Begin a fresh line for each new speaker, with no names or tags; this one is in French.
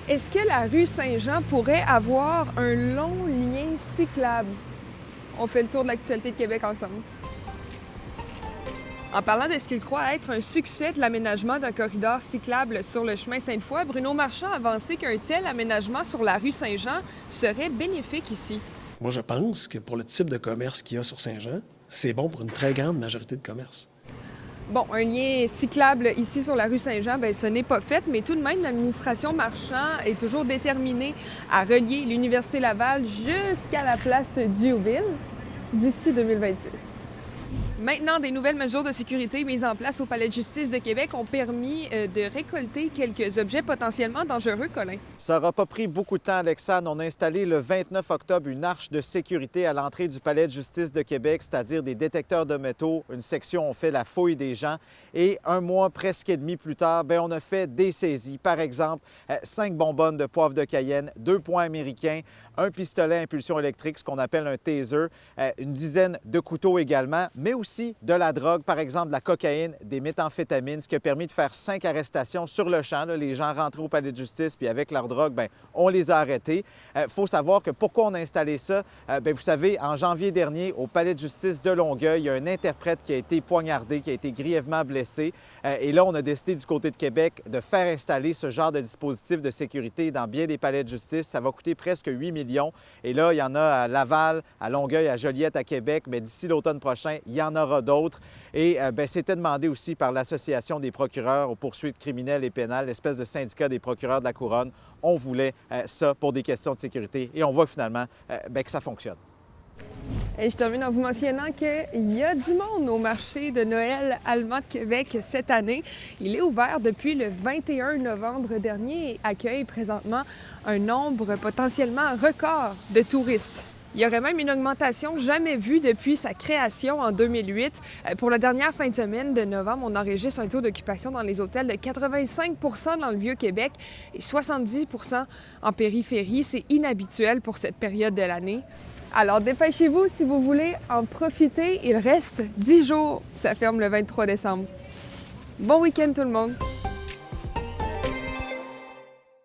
Est-ce que la rue Saint-Jean pourrait avoir un long lien cyclable? On fait le tour de l'actualité de Québec ensemble. En parlant de ce qu'il croit être un succès de l'aménagement d'un corridor cyclable sur le chemin Sainte-Foy, Bruno Marchand a avancé qu'un tel aménagement sur la rue Saint-Jean serait bénéfique ici.
Moi, je pense que pour le type de commerce qu'il y a sur Saint-Jean, c'est bon pour une très grande majorité de commerces.
Bon, un lien cyclable ici sur la rue Saint-Jean, bien, ce n'est pas fait, mais tout de même, l'administration Marchand est toujours déterminée à relier l'Université Laval jusqu'à la place Diouville d'ici 2026. Maintenant, des nouvelles mesures de sécurité mises en place au Palais de justice de Québec ont permis de récolter quelques objets potentiellement dangereux, Colin.
Ça n'aura pas pris beaucoup de temps, Alexandre. On a installé le 29 octobre une arche de sécurité à l'entrée du Palais de justice de Québec, c'est-à-dire des détecteurs de métaux. Une section, on fait la fouille des gens. Et un mois presque et demi plus tard, bien, on a fait des saisies. Par exemple, 5 bonbonnes de poivre de Cayenne, 2 poings américains, un pistolet à impulsion électrique, ce qu'on appelle un taser, une dizaine de couteaux également, mais aussi de la drogue, par exemple de la cocaïne, des méthamphétamines, ce qui a permis de faire 5 arrestations sur le champ. Là, les gens rentraient au palais de justice, puis avec leur drogue, bien, on les a arrêtés. Il faut savoir que pourquoi on a installé ça? Bien, vous savez, en janvier dernier, au palais de justice de Longueuil, il y a un interprète qui a été poignardé, qui a été grièvement blessé. Et là, on a décidé du côté de Québec de faire installer ce genre de dispositif de sécurité dans bien des palais de justice. Ça va coûter presque 8 millions. Et là, il y en a à Laval, à Longueuil, à Joliette, à Québec. Mais d'ici l'automne prochain, il y en aura d'autres. Et bien, c'était demandé aussi par l'Association des procureurs aux poursuites criminelles et pénales, l'espèce de syndicat des procureurs de la Couronne. On voulait ça pour des questions de sécurité. Et on voit finalement bien, que ça fonctionne.
Et je termine en vous mentionnant qu'il y a du monde au marché de Noël allemand de Québec cette année. Il est ouvert depuis le 21 novembre dernier et accueille présentement un nombre potentiellement record de touristes. Il y aurait même une augmentation jamais vue depuis sa création en 2008. Pour la dernière fin de semaine de novembre, on enregistre un taux d'occupation dans les hôtels de 85 % dans le Vieux-Québec et 70 % en périphérie. C'est inhabituel pour cette période de l'année. Alors dépêchez-vous si vous voulez en profiter. Il reste 10 jours. Ça ferme le 23 décembre. Bon week-end tout le monde!